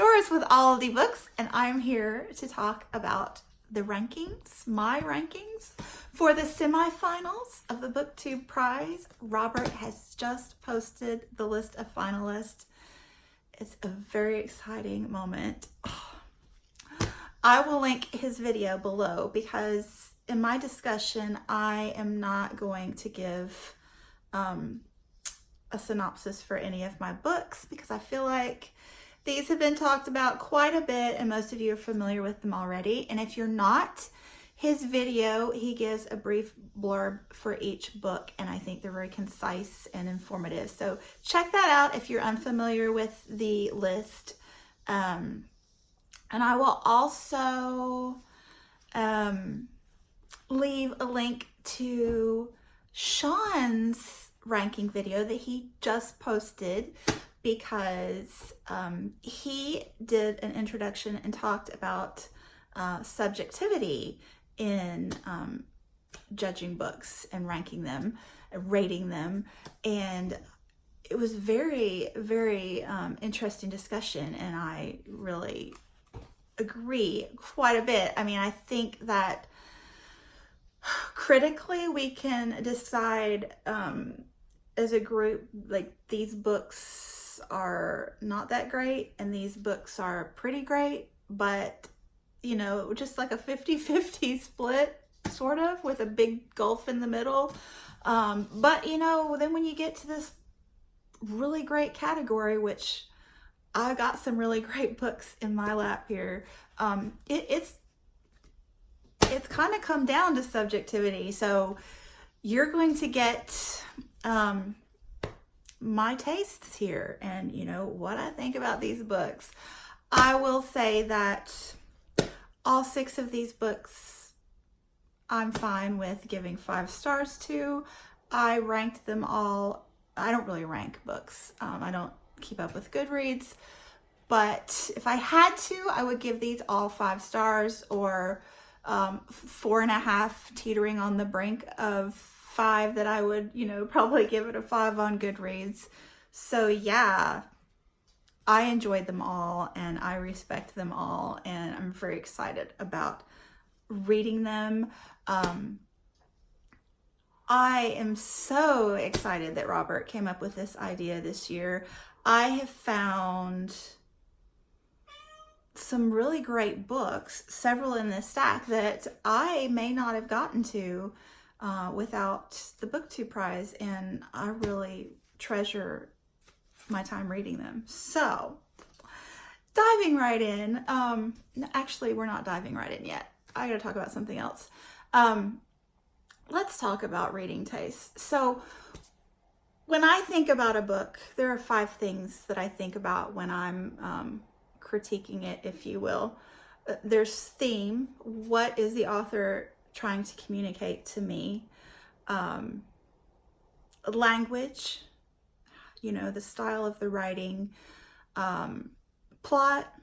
bookstores with all of the books, and I'm here to talk about the rankings, my rankings for the semifinals of the BookTube prize. Robert has just posted the list of finalists. It's a very exciting moment. I will link his video below because in my discussion, I am not going to give a synopsis for any of my books because I feel like these have been talked about quite a bit and most of you are familiar with them already. And if you're not, his video, he gives a brief blurb for each book, and I think they're very concise and informative. So check that out if you're unfamiliar with the list. And I will also leave a link to Shawn's ranking video that he just posted because he did an introduction and talked about subjectivity in judging books and ranking them, rating them, and it was very, very interesting discussion, and I really agree quite a bit. I mean, I think that critically we can decide as a group, like these books are not that great and these books are pretty great, but you know, just like a 50-50 split sort of with a big gulf in the middle. But you know, then when you get to this really great category, which I got some really great books in my lap here, it's kind of come down to subjectivity. So you're going to get my tastes here and you know what I think about these books. I will say that all 6 of these books I'm fine with giving 5 stars to. I ranked them all. I don't really rank books. I don't keep up with Goodreads, but if I had to, I would give these all 5 stars or 4.5, teetering on the brink of 5 that I would, you know, probably give it a 5 on Goodreads. So yeah, I enjoyed them all and I respect them all and I'm very excited about reading them. I am so excited that Robert came up with this idea this year. I have found some really great books, several in this stack that I may not have gotten to without the BookTube prize, and I really treasure my time reading them. So diving right in, actually we're not diving right in yet. I gotta talk about something else. Let's talk about reading taste. So when I think about a book, there are 5 things that I think about when I'm critiquing it, if you will. There's theme. What is the author trying to communicate to me? Language, you know, the style of the writing, plot,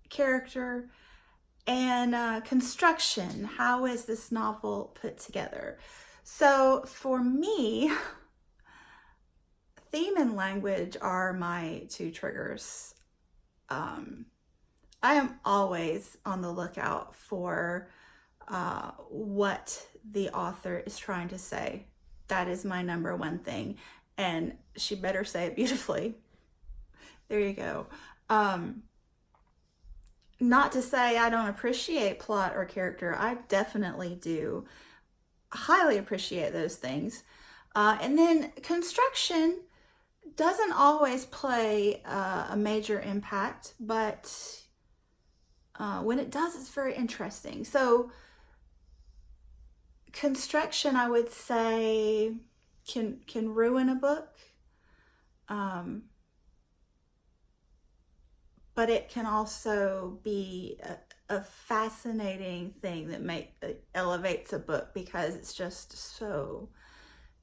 character, and construction. How is this novel put together? So for me, theme and language are my 2 triggers. I am always on the lookout for what the author is trying to say. That is my number 1 thing, and she better say it beautifully. There you go. Not to say I don't appreciate plot or character. I definitely do. Highly appreciate those things. And then construction doesn't always play a major impact, but when it does, it's very interesting. So construction, I would say, can ruin a book, but it can also be a fascinating thing that elevates a book because it's just so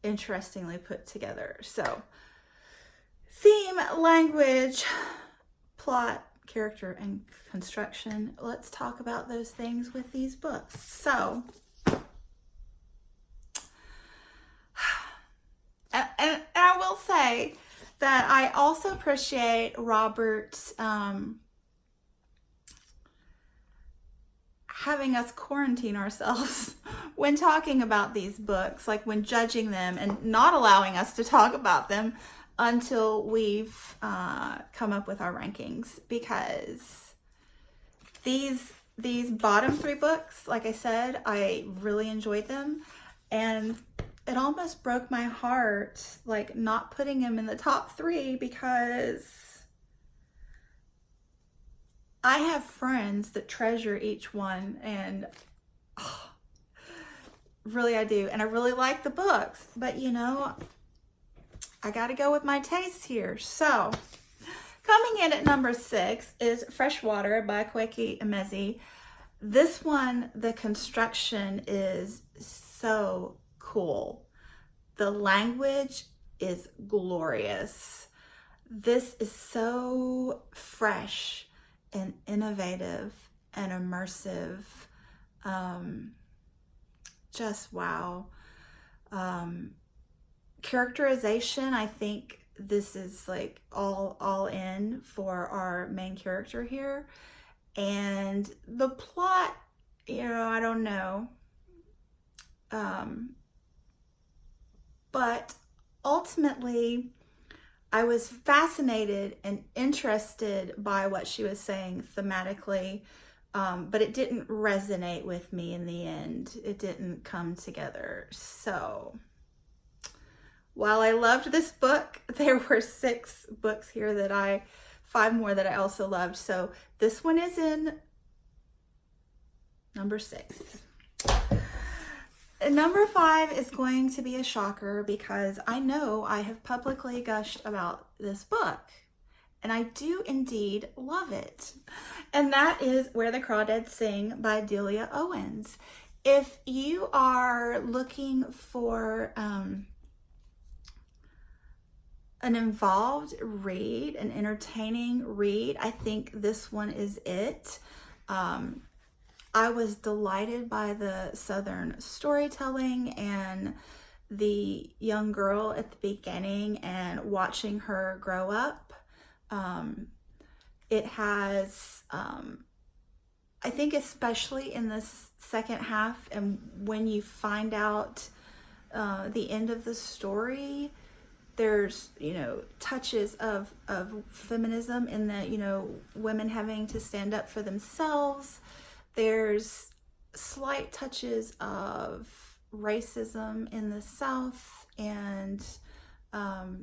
interestingly put together. So theme, language, plot, character, and construction. Let's talk about those things with these books. So, and I will say that I also appreciate Robert's having us quarantine ourselves when talking about these books, like when judging them, and not allowing us to talk about them until we've come up with our rankings, because these bottom 3 books, like I said, I really enjoyed them, and it almost broke my heart, like, not putting them in the top 3, because I have friends that treasure each one, and really I do, and I really like the books, but you know, I gotta go with my taste here. So coming in at number 6 is Freshwater by Kweki Emezi. This one, the construction is so cool. The language is glorious. This is so fresh and innovative and immersive. Just wow. Characterization, I think this is like all in for our main character here. And the plot, you know, I don't know. But ultimately, I was fascinated and interested by what she was saying thematically, but it didn't resonate with me in the end. It didn't come together. So while I loved this book, there were 6 books here that 5 more that I also loved. So this one is in number 6. Number 5 is going to be a shocker, because I know I have publicly gushed about this book, and I do indeed love it. And that is Where the Crawdads Sing by Delia Owens. If you are looking for an involved read, an entertaining read, I think this one is it. I was delighted by the Southern storytelling and the young girl at the beginning and watching her grow up. It has, I think especially in this second half, and when you find out the end of the story, there's, you know, touches of feminism in that, you know, women having to stand up for themselves. There's slight touches of racism in the South, and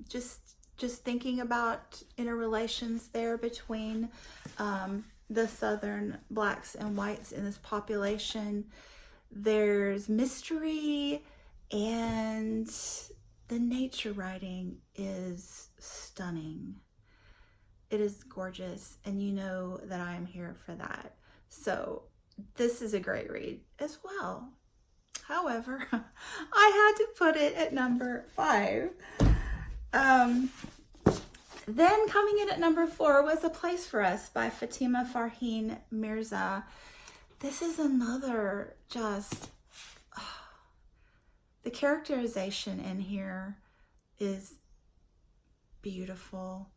just thinking about interrelations there between the Southern blacks and whites in this population. There's mystery, and the nature writing is stunning. It is gorgeous, and you know that I am here for that. So this is a great read as well. However, I had to put it at number 5. Then coming in at number 4 was A Place for Us by Fatima Farheen Mirza. This is another just, the characterization in here is beautiful.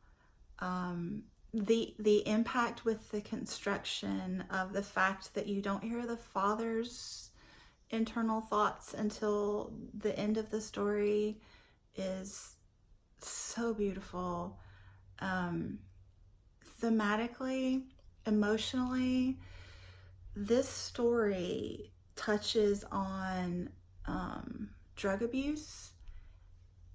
The impact with the construction of the fact that you don't hear the father's internal thoughts until the end of the story is so beautiful. Thematically, emotionally, this story touches on drug abuse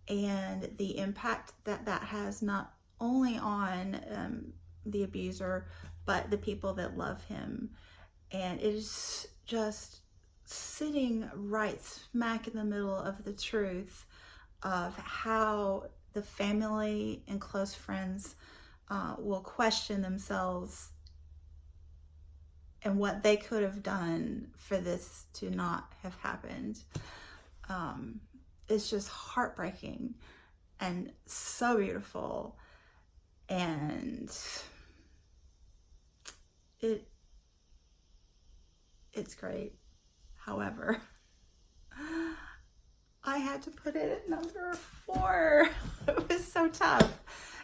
and the impact that has not only on the abuser, but the people that love him. And it is just sitting right smack in the middle of the truth of how the family and close friends will question themselves and what they could have done for this to not have happened. It's just heartbreaking and so beautiful. And it's great. However, I had to put it at number 4. It was so tough.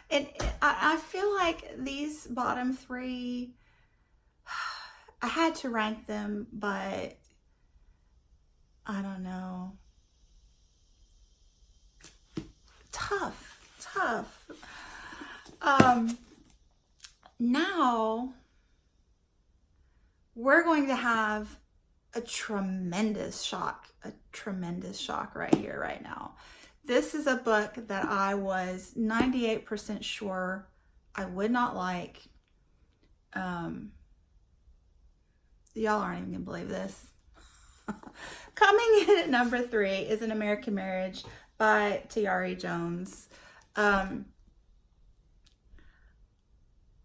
And I feel like these bottom 3, I had to rank them, but I don't know. Tough. Now we're going to have a tremendous shock right here, right now. This is a book that I was 98% sure I would not like. Y'all aren't even gonna believe this. Coming in at number 3 is An American Marriage by Tayari Jones.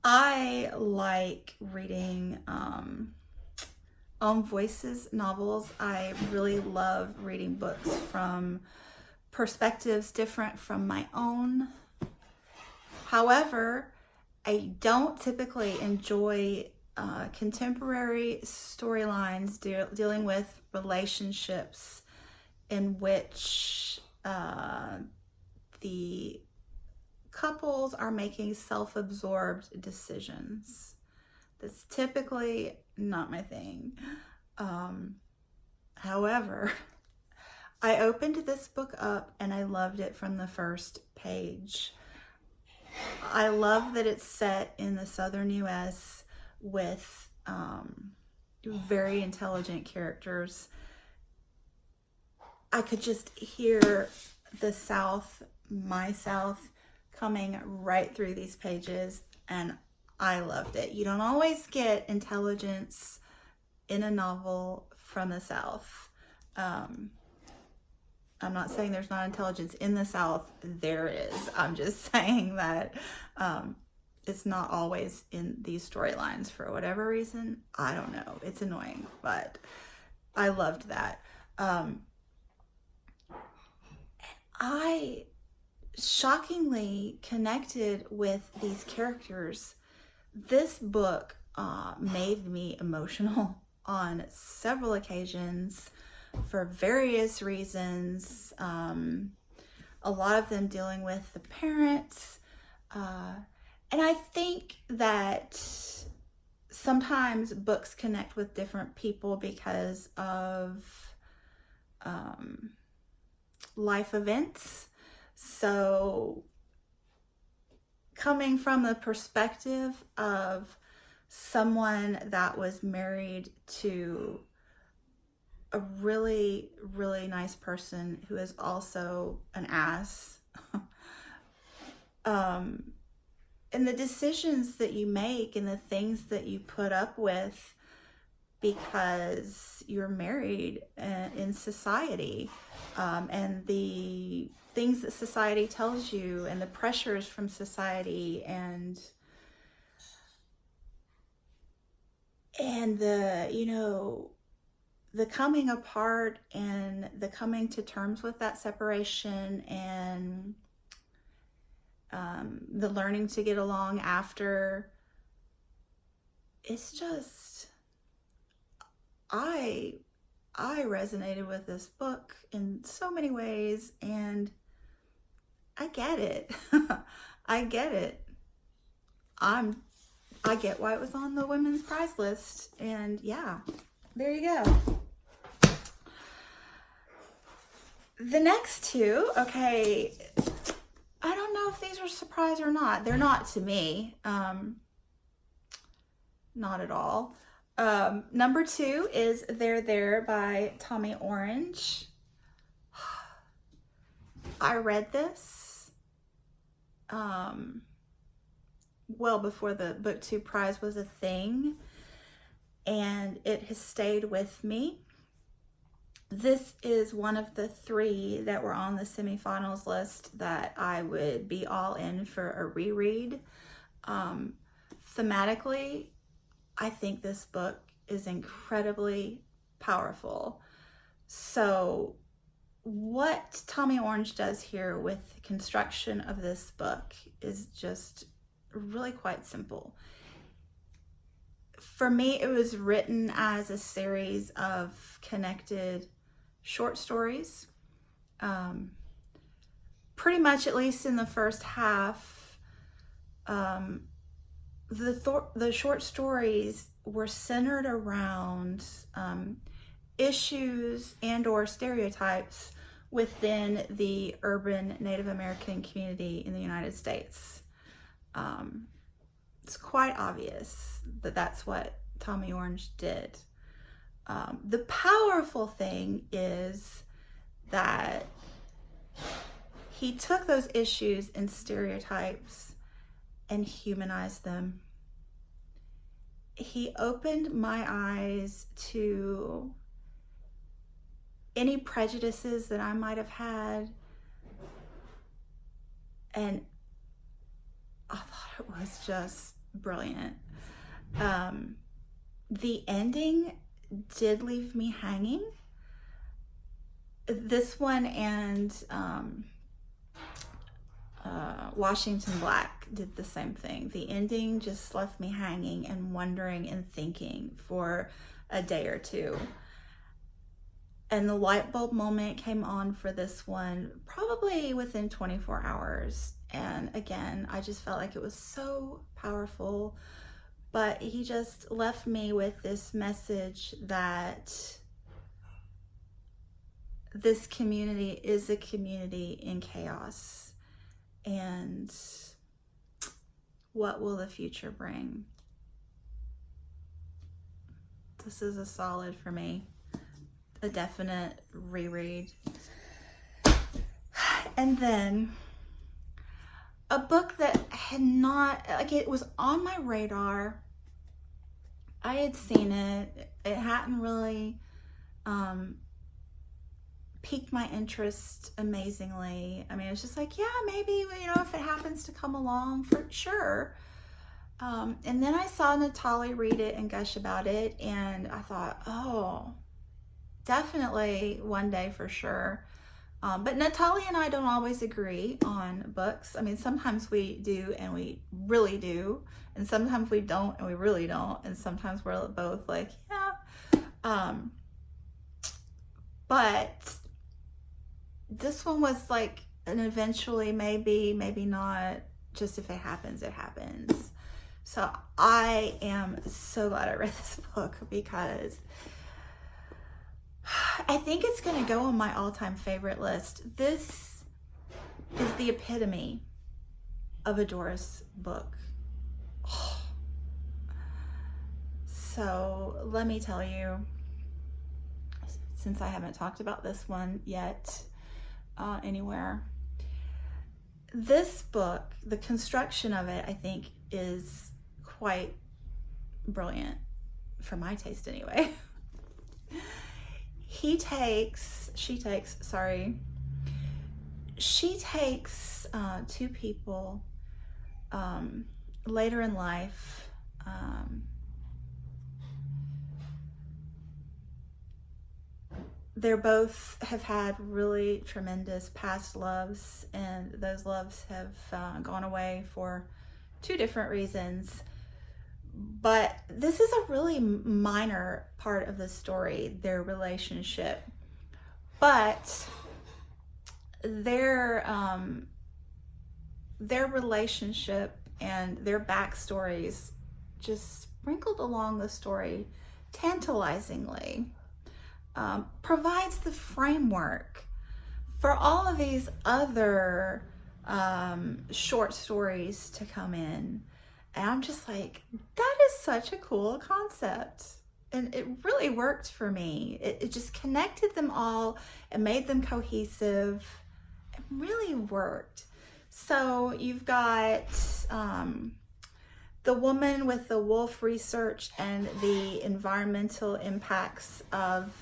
I like reading own voices novels. I really love reading books from perspectives different from my own. However, I don't typically enjoy contemporary storylines dealing with relationships in which the couples are making self-absorbed decisions. That's typically not my thing. However, I opened this book up and I loved it from the first page. I love that it's set in the southern US with very intelligent characters. I could just hear the South, my South, coming right through these pages, and I loved it. You don't always get intelligence in a novel from the South. I'm not saying there's not intelligence in the South. There is. I'm just saying that it's not always in these storylines for whatever reason. I don't know. It's annoying, but I loved that. I shockingly connected with these characters. This book made me emotional on several occasions for various reasons. A lot of them dealing with the parents. And I think that sometimes books connect with different people because of life events. So coming from the perspective of someone that was married to a really, really nice person who is also an ass, and the decisions that you make and the things that you put up with because you're married in society, and the things that society tells you and the pressures from society and the, you know, the coming apart and the coming to terms with that separation and the learning to get along after. It's just, I resonated with this book in so many ways, and I get it. I get it. I get why it was on the women's prize list, and yeah, there you go. The next two, okay, I don't know if these are a surprise or not. They're not to me. Not at all. Number 2 is They're There by Tommy Orange. I read this well before the BookTube prize was a thing, and it has stayed with me. This is one of the 3 that were on the semifinals list that I would be all in for a reread. Thematically, I think this book is incredibly powerful. So what Tommy Orange does here with the construction of this book is just really quite simple. For me, it was written as a series of connected short stories. Pretty much, at least in the first half, the short stories were centered around issues and or stereotypes within the urban Native American community in the United States. It's quite obvious that that's what Tommy Orange did. The powerful thing is that he took those issues and stereotypes and humanized them. He opened my eyes to any prejudices that I might have had, and I thought it was just brilliant. The ending did leave me hanging. This one and Washington Black did the same thing. The ending just left me hanging and wondering and thinking for a day or two. And the light bulb moment came on for this one probably within 24 hours. And again, I just felt like it was so powerful. But he just left me with this message that this community is a community in chaos. And what will the future bring? This is a solid for me. A definite reread. And then a book that had not, like, it was on my radar. I had seen it. It hadn't really piqued my interest amazingly. I mean, it's just like, yeah, maybe, you know, if it happens to come along, for sure. And then I saw Natalie read it and gush about it, and I thought, oh, definitely one day for sure. But Natalie and I don't always agree on books. I mean, sometimes we do and we really do, and sometimes we don't and we really don't, and sometimes we're both like, yeah. But this one was like an eventually, maybe not, just if it happens, it happens. So I am so glad I read this book, because I think it's going to go on my all-time favorite list. This is the epitome of a Doris book. Oh. So let me tell you, since I haven't talked about this one yet anywhere, this book, the construction of it, I think, is quite brilliant, for my taste anyway. She takes two people later in life, they're both have had really tremendous past loves, and those loves have gone away for two different reasons. But this is a really minor part of the story, their relationship. But their relationship and their backstories just sprinkled along the story tantalizingly provides the framework for all of these other short stories to come in. And I'm just like, that is such a cool concept. And it really worked for me. It just connected them all and made them cohesive. It really worked. So you've got the woman with the wolf research and the environmental impacts of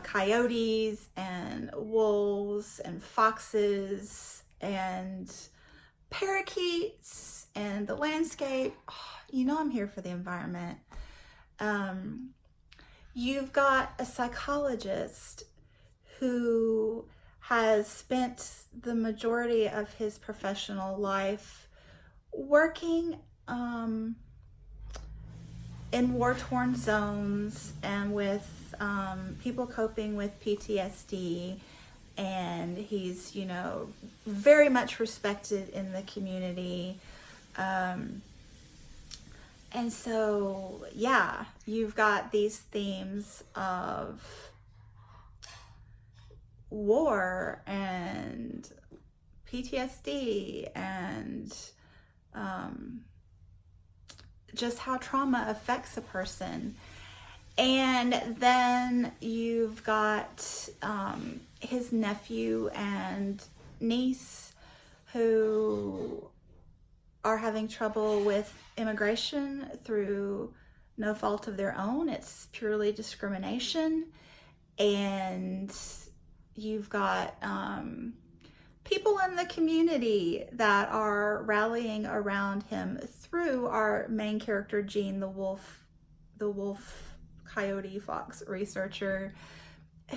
coyotes and wolves and foxes and parakeets and the landscape. Oh, you know, I'm here for the environment. You've got a psychologist who has spent the majority of his professional life working in war-torn zones and with people coping with PTSD. And he's, you know, very much respected in the community. And so, yeah, you've got these themes of war and PTSD and just how trauma affects a person. And then you've got his nephew and niece who are having trouble with immigration through no fault of their own. It's purely discrimination. And you've got people in the community that are rallying around him through our main character, Gene, the wolf coyote fox researcher,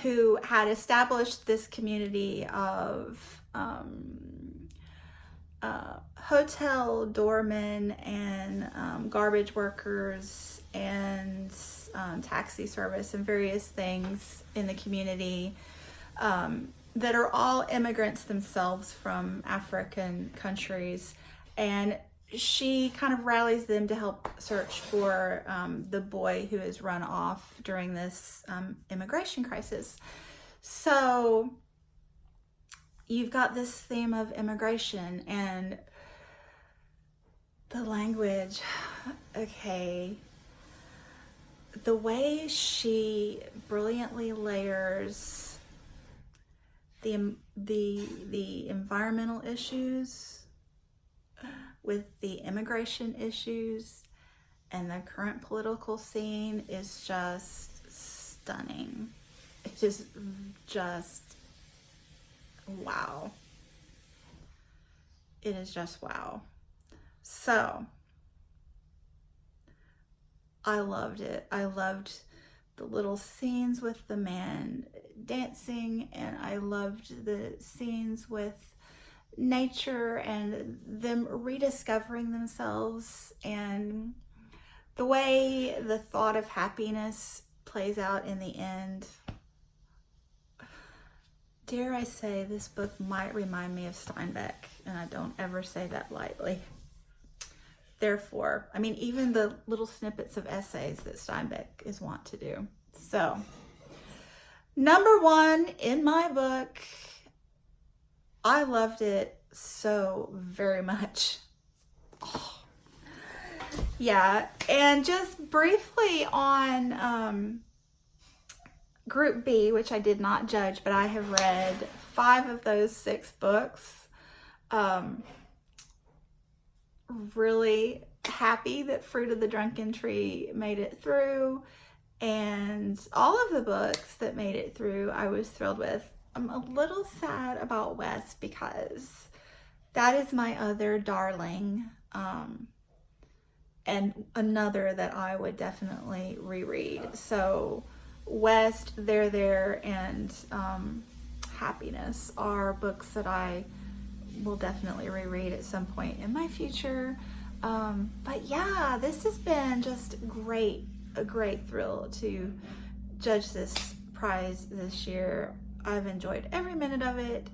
who had established this community of hotel doormen and garbage workers and taxi service and various things in the community that are all immigrants themselves from African countries. And she kind of rallies them to help search for the boy who has run off during this immigration crisis. So you've got this theme of immigration and the language. Okay. The way she brilliantly layers the environmental issues with the immigration issues and the current political scene is just stunning. It is just wow. It is just wow. So I loved it. I loved the little scenes with the man dancing, and I loved the scenes with nature and them rediscovering themselves, and the way the thought of happiness plays out in the end. Dare I say, this book might remind me of Steinbeck, and I don't ever say that lightly. Therefore, I mean, even the little snippets of essays that Steinbeck is wont to do. So, number one in my book, I loved it so very much. Oh. Yeah, and just briefly on Group B, which I did not judge, but I have read 5 of those 6 books. Really happy that Fruit of the Drunken Tree made it through, and all of the books that made it through I was thrilled with. I'm a little sad about West because that is my other darling, and another that I would definitely reread. So West, There, and Happiness are books that I will definitely reread at some point in my future. But yeah, this has been just a great thrill to judge this prize this year. I've enjoyed every minute of it,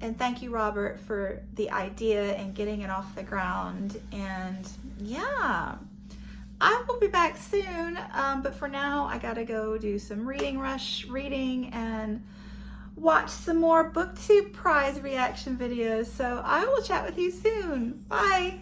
and thank you, Robert, for the idea and getting it off the ground. And yeah, I will be back soon, but for now I gotta go do some rush reading and watch some more BookTube prize reaction videos. So I will chat with you soon. Bye.